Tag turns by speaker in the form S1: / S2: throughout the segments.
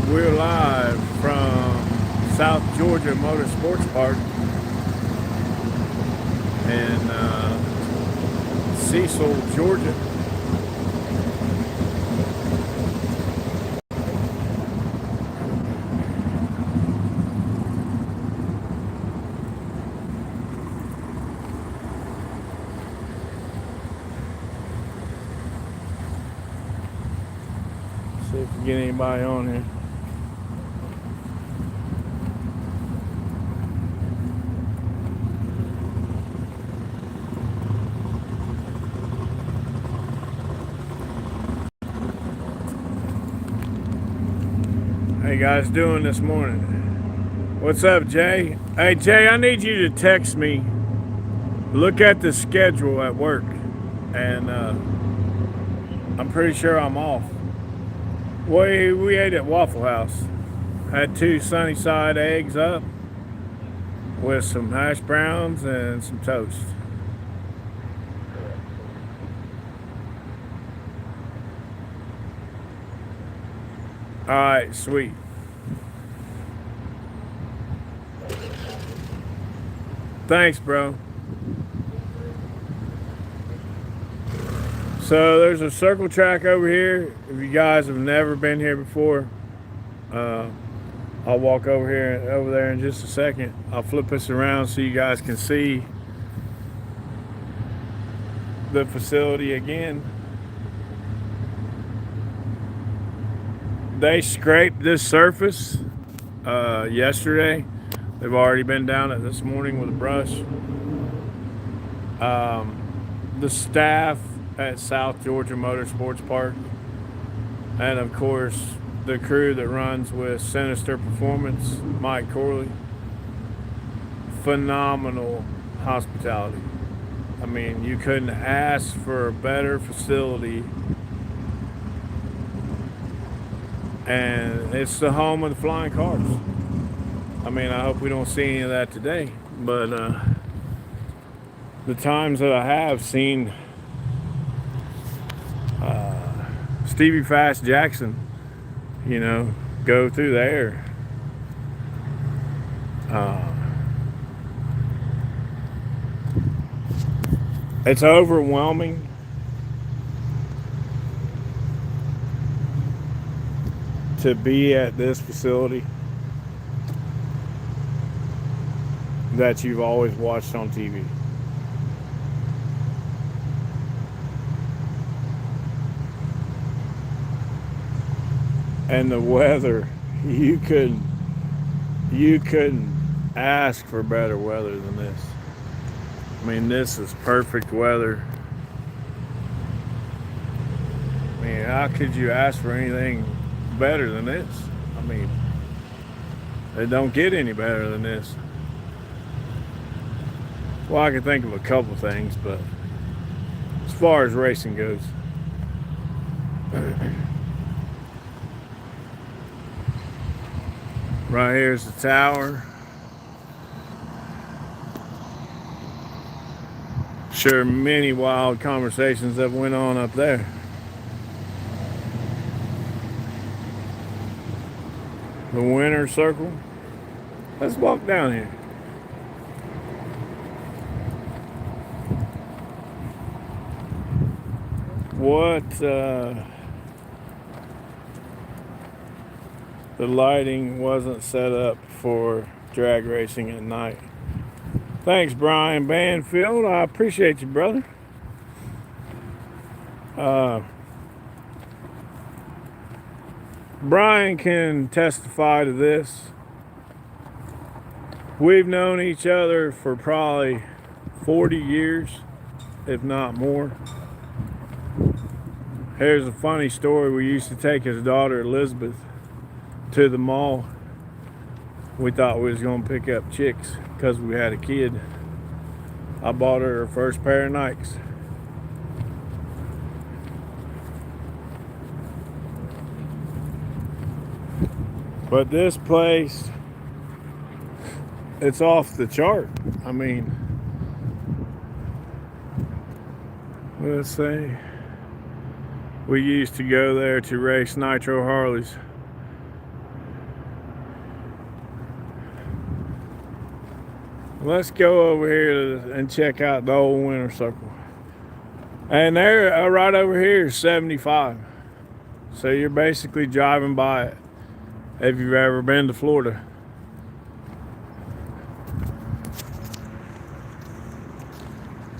S1: We're live from South Georgia Motorsports Park in Cecil, Georgia. See if we get anybody on here. How you guys doing this morning? What's up, Jay? Hey, Jay, I need you to text me. Look at the schedule at work, and I'm pretty sure I'm off. We ate at Waffle House. Had 2 sunny side eggs up with some hash browns and some toast. All right, sweet. Thanks, bro. So there's a circle track over here. If you guys have never been here before, I'll walk over there in just a second. I'll flip this around so you guys can see the facility again. They scraped this surface yesterday. They've already been down it this morning with a brush. The staff at South Georgia Motorsports Park, and of course the crew that runs with Sinister Performance, Mike Corley, phenomenal hospitality. I mean, you couldn't ask for a better facility, and it's the home of the flying cars. I mean, I hope we don't see any of that today, but the times that I have seen Stevie Fast Jackson, go through there. It's overwhelming. To be at this facility that you've always watched on TV. And the weather, you couldn't ask for better weather than this. I mean, this is perfect weather. I mean, how could you ask for anything better than this? I mean, it don't get any better than this. Well, I can think of a couple things, but as far as racing goes, right here's the tower. Sure, many wild conversations that went on up there. The winner circle. Let's walk down here. The lighting wasn't set up for drag racing at night. Thanks, Brian Banfield. I appreciate you, brother. Brian can testify to this. We've known each other for probably 40 years, if not more. Here's a funny story. We used to take his daughter Elizabeth to the mall. We thought we was gonna pick up chicks because we had a kid. I bought her first pair of Nikes. But this place, it's off the chart. I mean, let's say we used to go there to race Nitro Harleys. Let's go over here and check out the old winter circle. And there, right over here is 75. So you're basically driving by it if you've ever been to Florida.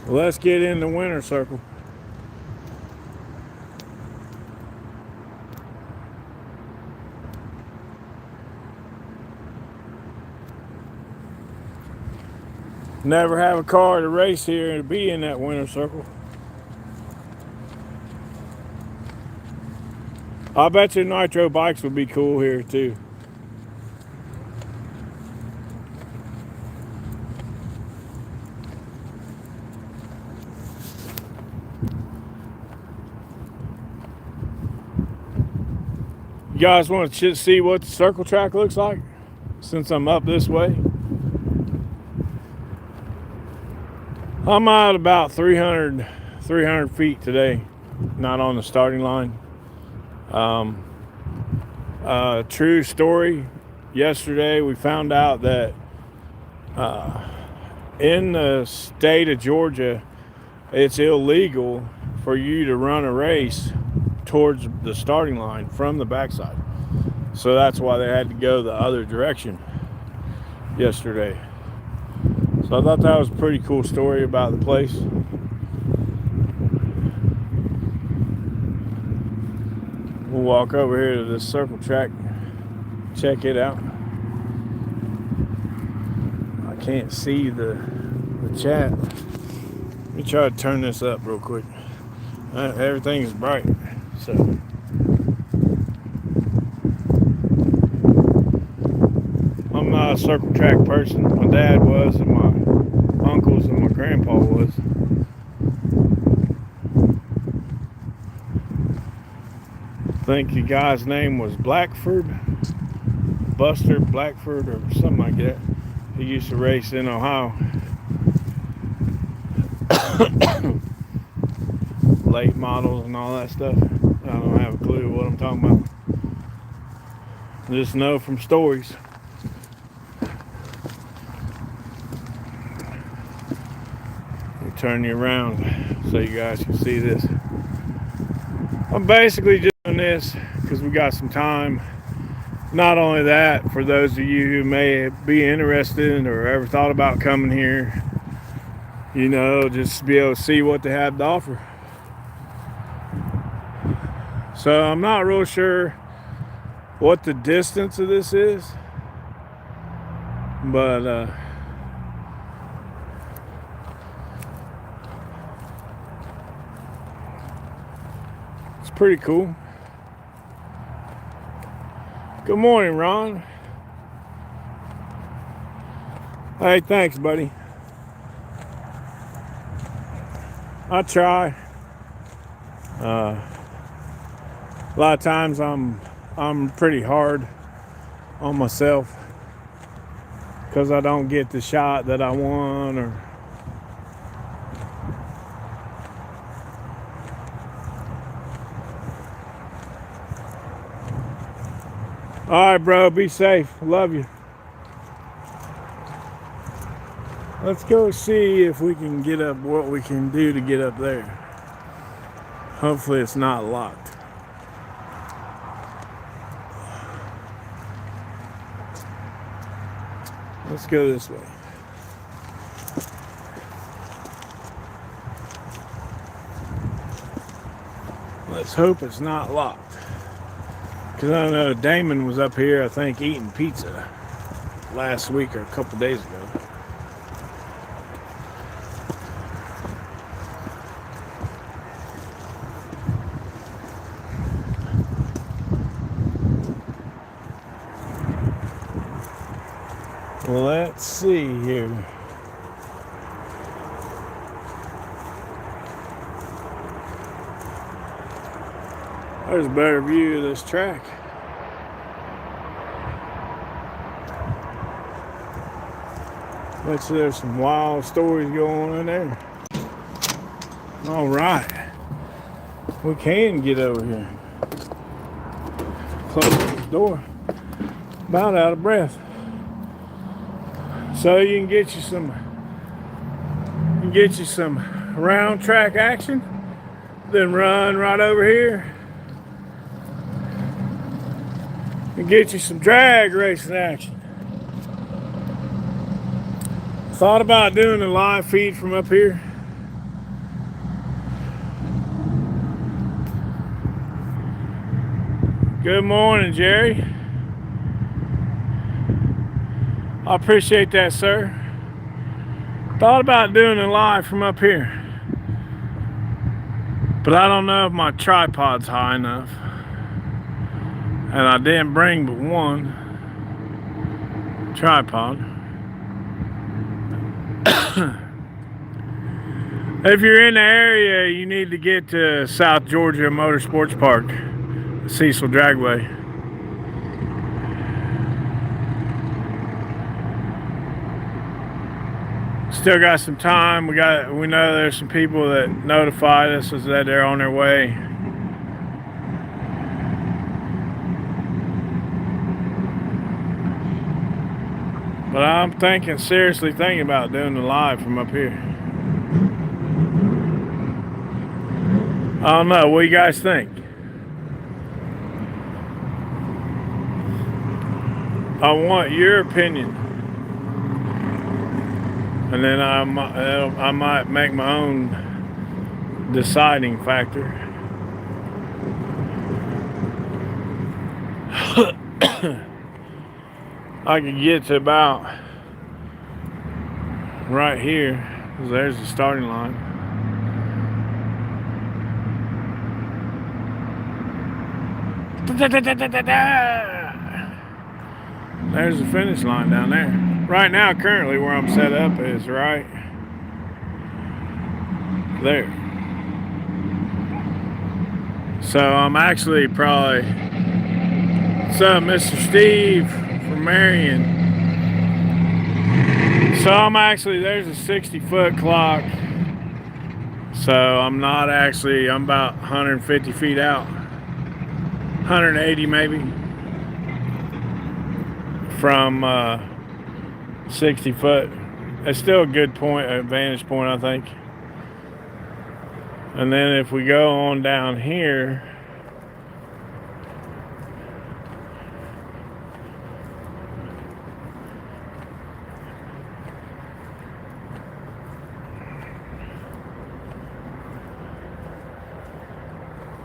S1: Let's get in the winter circle. Never have a car to race here and be in that winter circle. I bet you nitro bikes would be cool here too. You guys want to see what the circle track looks like since I'm up this way? I'm at about 300 feet today, not on the starting line. True story, yesterday we found out that in the state of Georgia, it's illegal for you to run a race towards the starting line from the backside. So that's why they had to go the other direction yesterday. So I thought that was a pretty cool story about the place. We'll walk over here to this circle track, check it out. I can't see the chat. Let me try to turn this up real quick. Everything is bright, so. I'm not a circle track person. My dad was, and my uncles and my grandpa was. I think the guy's name was Blackford, Buster Blackford, or something like that. He used to race in Ohio. Late models and all that stuff. I don't have a clue what I'm talking about. Just know from stories. I'll turn you around so you guys can see this. I'm basically just doing this because we got some time. Not only that, for those of you who may be interested or ever thought about coming here, you know, just to be able to see what they have to offer. So I'm not real sure what the distance of this is, but it's pretty cool. Good morning, Ron. Hey, thanks, buddy. I try. A lot of times I'm pretty hard on myself because I don't get the shot that I want, or all right, bro, be safe. Love you. Let's go see if we can get up, what we can do to get up there. Hopefully it's not locked. Let's go this way. Let's hope it's not locked. Because I know Damon was up here, I think, eating pizza last week or a couple days ago. Let's see here. There's a better view of this track. Bet you there's some wild stories going on in there. All right. We can get over here. Close the door. About out of breath. So you can get you some round track action, then run right over here and get you some drag racing action. Thought about doing a live feed from up here. Good morning, Jerry. I appreciate that, sir. Thought about doing a live from up here, but I don't know if my tripod's high enough. And I didn't bring but one tripod. If you're in the area, you need to get to South Georgia Motorsports Park, Cecil Dragway. Still got some time. We know there's some people that notified us that they're on their way. But I'm seriously thinking about doing the live from up here. I don't know. What do you guys think? I want your opinion. And then I might make my own deciding factor. I could get to about right here, because there's the starting line. There's the finish line down there. Right now, currently where I'm set up is right there. So I'm actually probably, what's up, Mr. Steve from Marion? So I'm actually, there's a 60-foot clock. So I'm about 150 feet out. 180 maybe. From 60 foot. It's still a good vantage point, I think. And then if we go on down here,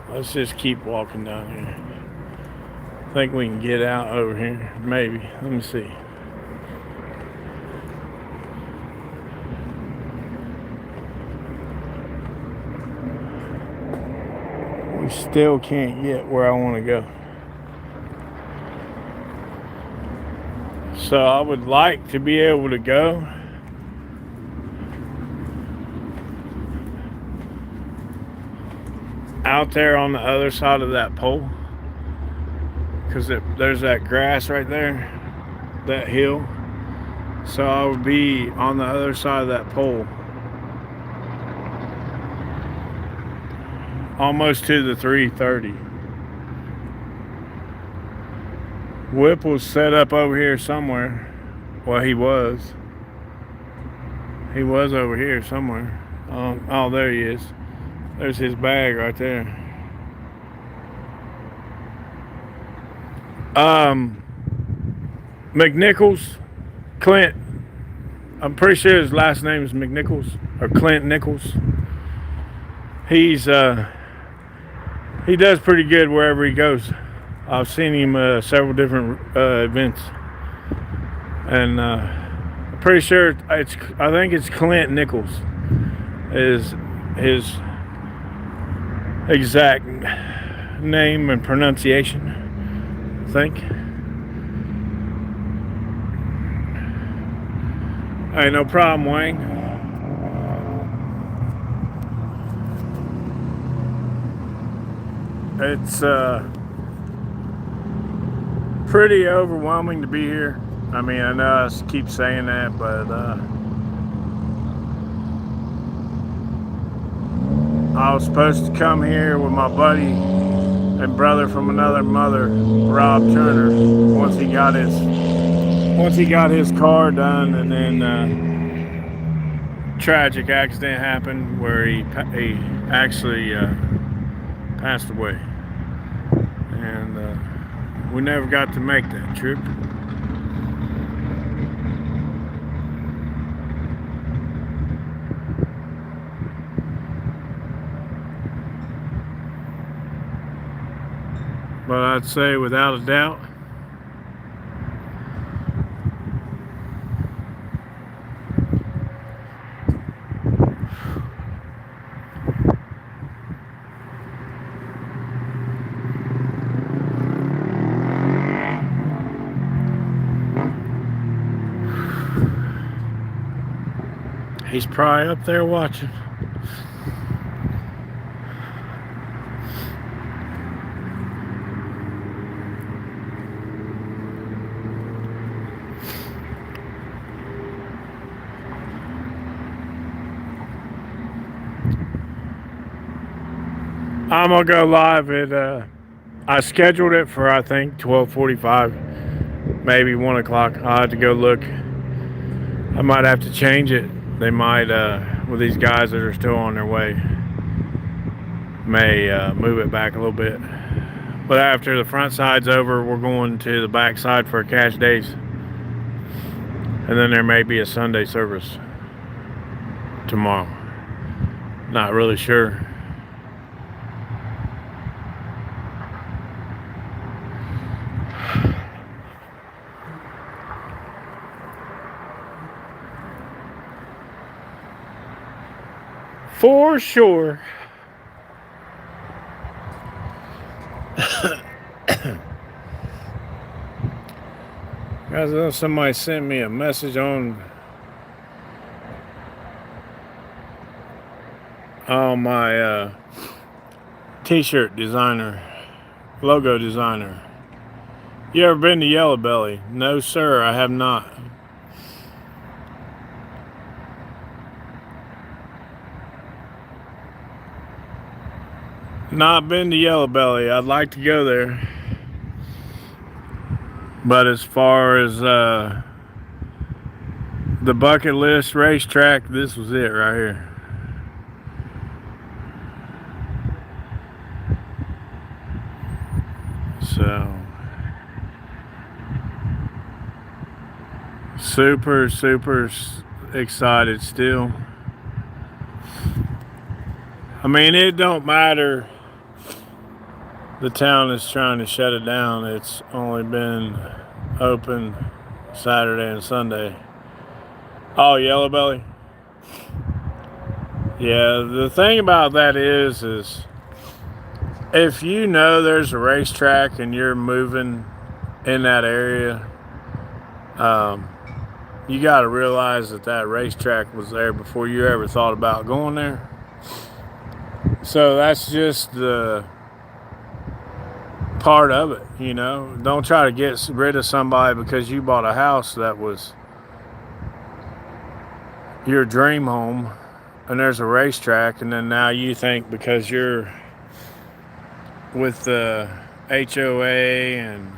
S1: let's just keep walking down here. I think we can get out over here, maybe. Let me see. We still can't get where I want to go. So I would like to be able to go out there on the other side of that pole, because there's that grass right there, that hill. So I would be on the other side of that pole, almost to the 330. Whip was set up over here somewhere. Well, he was over here somewhere. Oh, there he is. There's his bag right there. McNichols, Clint. I'm pretty sure his last name is McNichols, or Clint Nichols. He does pretty good wherever he goes. I've seen him several different events, and I'm pretty sure I think it's Clint Nichols is his exact name and pronunciation, I think. Hey, no problem, Wayne. It's pretty overwhelming to be here. I mean, I know I keep saying that, but I was supposed to come here with my buddy and brother from another mother, Rob Turner, once he got his once he got his car done, and then tragic accident happened where he actually passed away, and we never got to make that trip. But I'd say without a doubt, he's probably up there watching. I'm gonna go live at I scheduled it for, I think, 12:45, maybe 1 o'clock. I'll have to go look. I might have to change it. They might, with these guys that are still on their way, may move it back a little bit. But after the front side's over, we're going to the back side for cash days. And then there may be a Sunday service tomorrow. Not really sure. For sure. Guys, somebody sent me a message on my t-shirt designer, logo designer. You ever been to Yellow Belly? No, sir, I have not. Not been to Yellow Belly. I'd like to go there. But as far as the bucket list racetrack, this was it right here. So, super excited still. I mean, it don't matter. The town is trying to shut it down. It's only been open Saturday and Sunday. Oh, Yellow Belly? Yeah, the thing about that is if you know there's a racetrack and you're moving in that area, you got to realize that racetrack was there before you ever thought about going there. So that's just the part of it, you know. Don't try to get rid of somebody because you bought a house that was your dream home and there's a racetrack, and then now you think because you're with the HOA and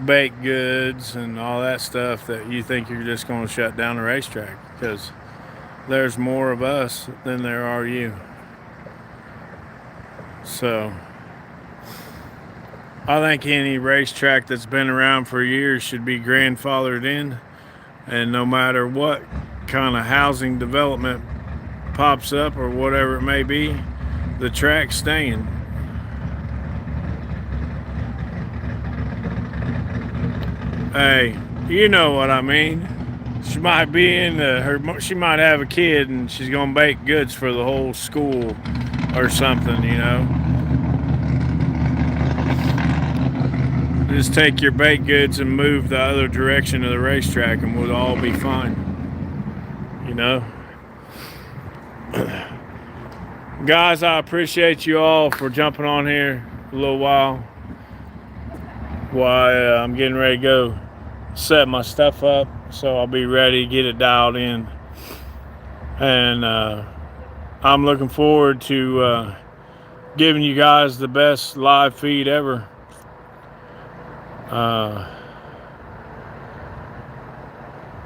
S1: baked goods and all that stuff that you think you're just going to shut down the racetrack, because there's more of us than there are you. So I think any racetrack that's been around for years should be grandfathered in, and no matter what kind of housing development pops up or whatever it may be, the track's staying. Hey, you know what I mean. She might be she might have a kid and she's gonna bake goods for the whole school or something, you know. Just take your baked goods and move the other direction of the racetrack and we'll all be fine, you know. Guys, I appreciate you all for jumping on here a little while I'm getting ready to go set my stuff up, so I'll be ready to get it dialed in. And I'm looking forward to giving you guys the best live feed ever.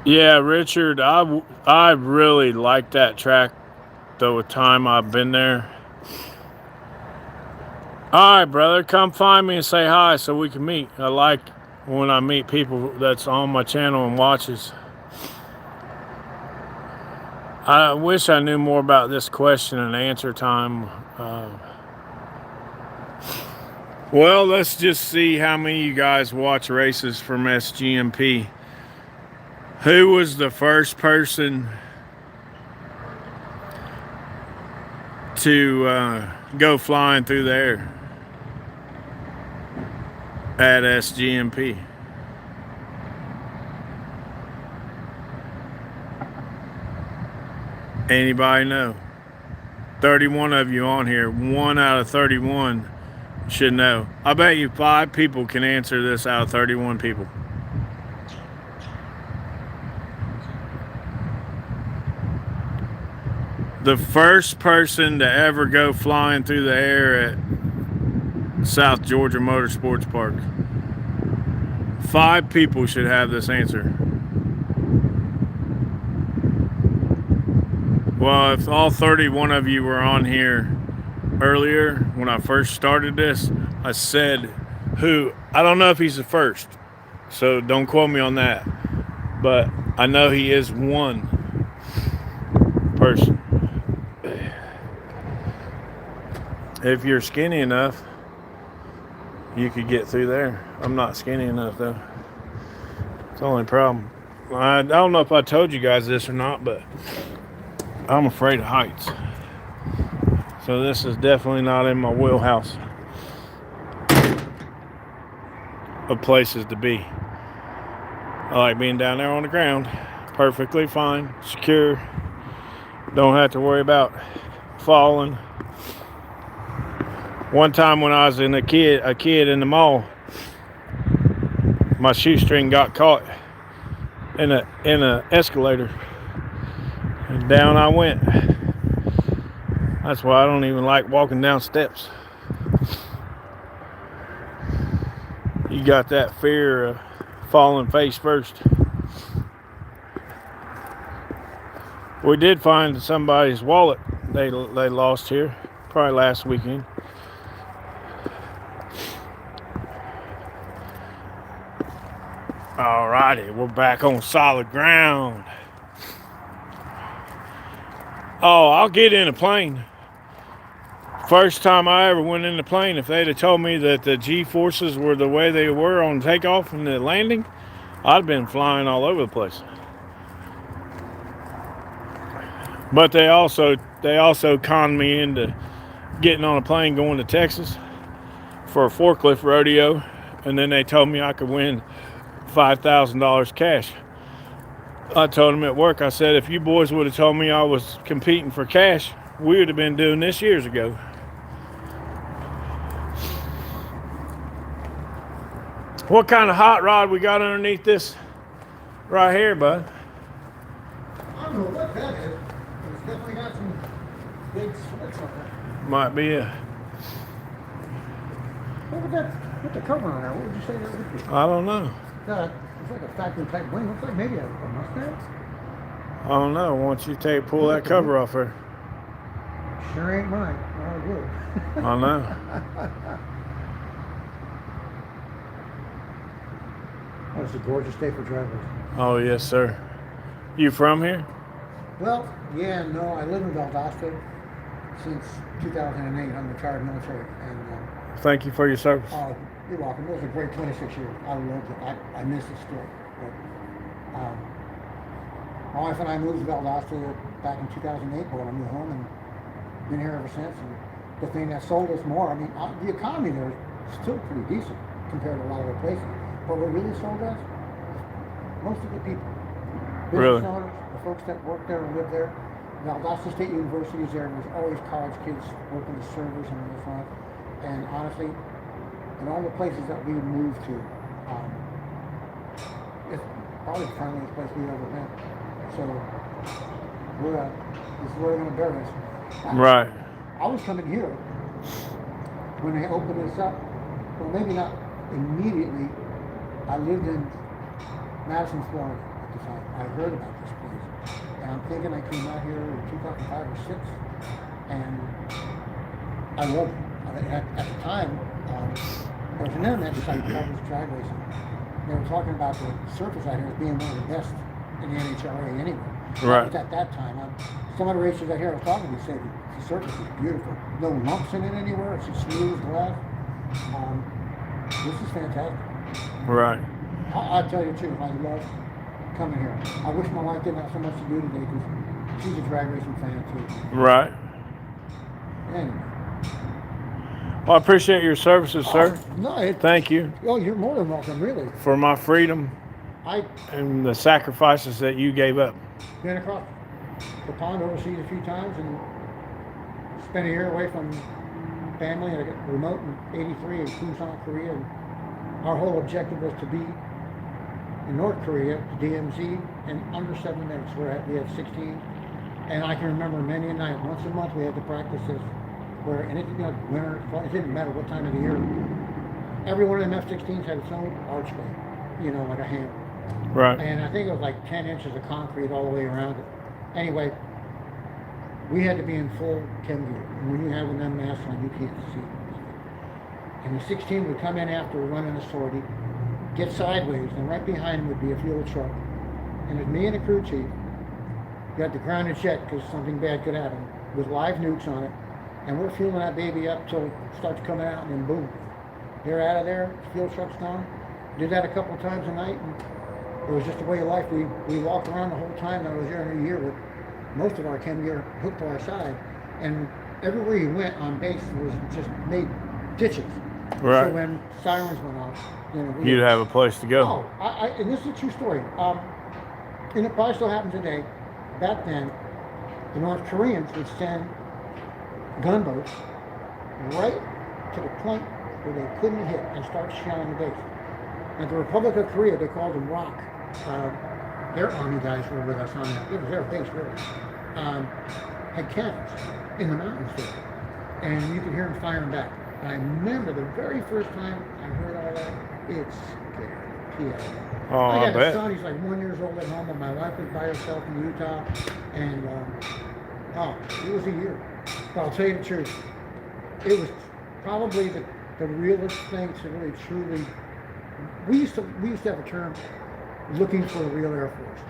S1: Yeah, Richard, I really like that track, the time I've been there. All right, brother, come find me and say hi so we can meet. I like when I meet people that's on my channel and watches. I wish I knew more about this question and answer time. Well, let's just see how many of you guys watch races from SGMP. Who was the first person to go flying through the air at SGMP? Anybody know? 31 of you on here. 1 out of 31 should know. I bet you 5 people can answer this out of 31 people. The first person to ever go flying through the air at South Georgia Motorsports Park. 5 people should have this answer. Well, if all 31 of you were on here earlier when I first started this, I said who. I don't know if he's the first, so don't quote me on that. But I know he is one person. If you're skinny enough, you could get through there. I'm not skinny enough, though. It's the only problem. I don't know if I told you guys this or not, but I'm afraid of heights. So this is definitely not in my wheelhouse of places to be. I like being down there on the ground. Perfectly fine, secure. Don't have to worry about falling. One time when I was a kid in the mall, my shoestring got caught in a escalator, and down I went. That's why I don't even like walking down steps. You got that fear of falling face first. We did find somebody's wallet they lost here, probably last weekend. Alrighty, we're back on solid ground. Oh, I'll get in a plane. First time I ever went in the plane, if they'd have told me that the G-forces were the way they were on takeoff and the landing, I'd have been flying all over the place. But they also conned me into getting on a plane going to Texas for a forklift rodeo, and then they told me I could win $5,000 cash. I told them at work, I said, if you boys would have told me I was competing for cash, we would have been doing this years ago. What kind of hot rod we got underneath this right here, bud?
S2: I don't know what that is, but it's definitely got some big slits on it.
S1: Might be a...
S2: What was that? Put the cover on there. What would you say that would be?
S1: I don't know.
S2: It's like a factory type wing. Looks like maybe a Mustang.
S1: I don't know. Once you pull that cover off her.
S2: Sure ain't mine. Oh, good.
S1: I know.
S2: Oh, it's a gorgeous day for drivers.
S1: Oh, yes, sir. You from here?
S2: Well, yeah, no. I live in Valdosta since 2008. I'm retired military, and
S1: Thank you for your service.
S2: you're welcome. It was a great 26 years. I loved it. I miss it still. But, my wife and I moved to Valdosta back in 2008, bought a new home, and been here ever since. And the thing that sold us more, I mean, the economy there is still pretty decent compared to a lot of other places. But what really sold us, most of the people.
S1: Really?
S2: Business owners, the folks that work there and live there. Valdosta State University is there. There's always college kids working as servers and this one. And honestly, in all the places that we moved to, it's probably the friendliest place we've ever been. So this is where they're going to bury us.
S1: Right.
S2: I was coming here when they opened this up. Well, maybe not immediately. I lived in Madison, Florida at because I heard about this place. And I'm thinking I came out here in 2005 or 6, and I loved it. At the time, there was an internet site called Drag Racing. They were talking about the surface out here as being one of the best in the NHRA anyway.
S1: Right.
S2: At that time, some of the racers out here I was talking to said the surface is beautiful. No lumps in it anywhere. It's as smooth as glass. This is fantastic.
S1: Right.
S2: I'll tell you the truth. I love coming here. I wish my wife didn't have so much to do today because she's a drag racing fan too.
S1: Right.
S2: Anyway.
S1: Well, I appreciate your services, sir.
S2: No,
S1: Thank you
S2: oh, you're more than welcome, really.
S1: for my freedom
S2: I've
S1: and the sacrifices that you gave up.
S2: been across the pond overseas a few times and spent a year away from family and I got remote in '83 in Busan, Korea. And our whole objective was to be in North Korea, the DMZ, in under 7 minutes. We had 16, and I can remember many a night. Once a month we had to practice this. Where, and it, winter, it didn't matter what time of the year. Every one of them F-16s had its own archway, like a hammer.
S1: Right.
S2: And I think it was like 10 inches of concrete all the way around it. Anyway, we had to be in full chem gear. And when you have them masks on, you can't see nothing. And the 16 would come in after running a sortie, get sideways, and right behind him would be a fuel truck. And it's me and the crew chief. You had the grounded jet because something bad could happen, with live nukes on it. And we're fueling that baby up till it starts coming out, and then boom, they're out of there. The fuel truck's gone. Did that a couple of times a night, and it was just a way of life. We walked around the whole time that I was there in a year with most of our chem gear hooked to our side, and everywhere you went on base was just made ditches.
S1: Right.
S2: So when sirens went off,
S1: You'd have a place to go.
S2: Oh, and this is a true story. And it probably still happens today. Back then, the North Koreans would send gunboats right to the point where they couldn't hit and start shelling the base. And the Republic of Korea, they called them ROC. Their army guys were with us on that. It was their base, really. Had cannons in the mountains there. And you could hear them firing back. And I remember the very first time I heard all that, it scared the pee.
S1: Oh,
S2: I
S1: I
S2: got
S1: bet.
S2: a son, he's like 1 year old at home, and my wife was by herself in Utah. And, it was a year. But I'll tell you the truth, it was probably the realest thing to really truly. We used to have a term, looking for the real Air Force,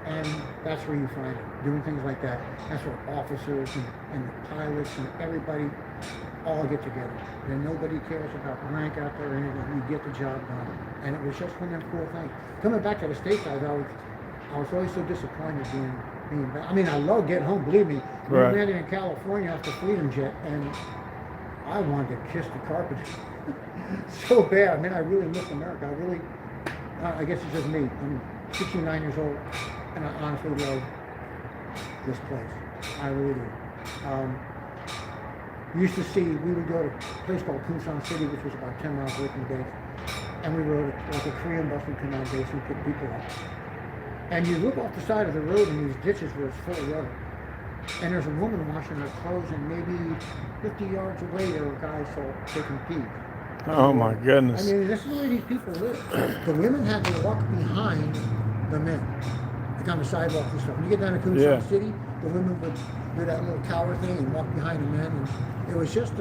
S2: and that's where you find it, doing things like that. That's where officers and the pilots and everybody all get together. And nobody cares about rank out there or anything. You get the job done. And it was just one of them cool things. Coming back to the States, I was always so disappointed being back. I mean, I love getting home, believe me. We
S1: Right.
S2: landed in California off the Freedom Jet, and I wanted to kiss the carpet so bad. I mean, I really miss America. I guess it's just me. I'm 69 years old, and I honestly love this place. I really do. We would go to a place called Busan City, which was about 10 miles away from the base, and we rode like a Korean bus would come on base and pick people up. And you look off the side of the road in these ditches where it's full of rubber. And there's a woman washing her clothes, and maybe 50 yards away there are guys taking pee.
S1: Oh my goodness.
S2: I mean, this is the way these people live. The women had to walk behind the men, like on the sidewalks and stuff. When you get down to Busan City, the women would do that little tower thing and walk behind the men. And it was just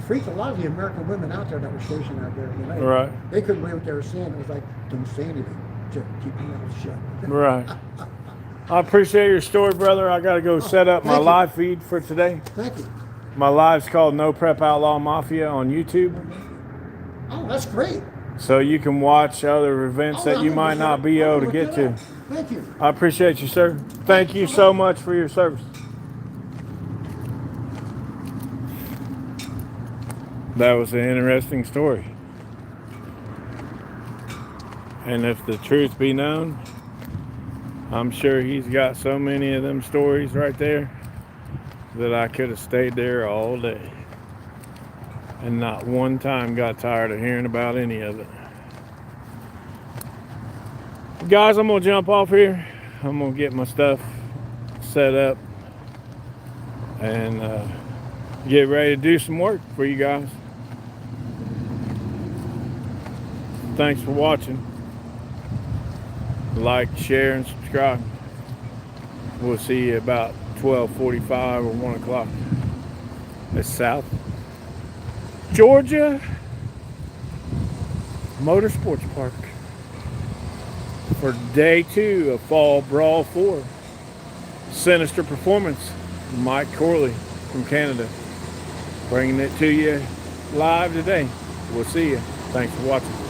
S2: freaked a lot of the American women out there that were stationed out there.
S1: Right.
S2: They couldn't believe what they were seeing. It was like, don't say anything. Just keep your mouth shut.
S1: Right. I appreciate your story, brother. I got to go set up my live feed for today.
S2: Thank you.
S1: My live's called No Prep Outlaw Mafia on YouTube.
S2: Oh, that's great.
S1: So you can watch other events that you might not be able to get to.
S2: Thank you.
S1: I appreciate you, sir. Thank you so much for your service. That was an interesting story. And if the truth be known, I'm sure he's got so many of them stories right there that I could have stayed there all day and not one time got tired of hearing about any of it. Guys, I'm gonna jump off here. I'm gonna get my stuff set up and get ready to do some work for you guys. Thanks for watching. Like, share, and subscribe. We'll see you about 12:45 or 1 o'clock. That's South Georgia Motorsports Park for day 2 of Fall Brawl 4. Sinister Performance. Mike Corley from Canada, bringing it to you live today. We'll see you. Thanks for watching.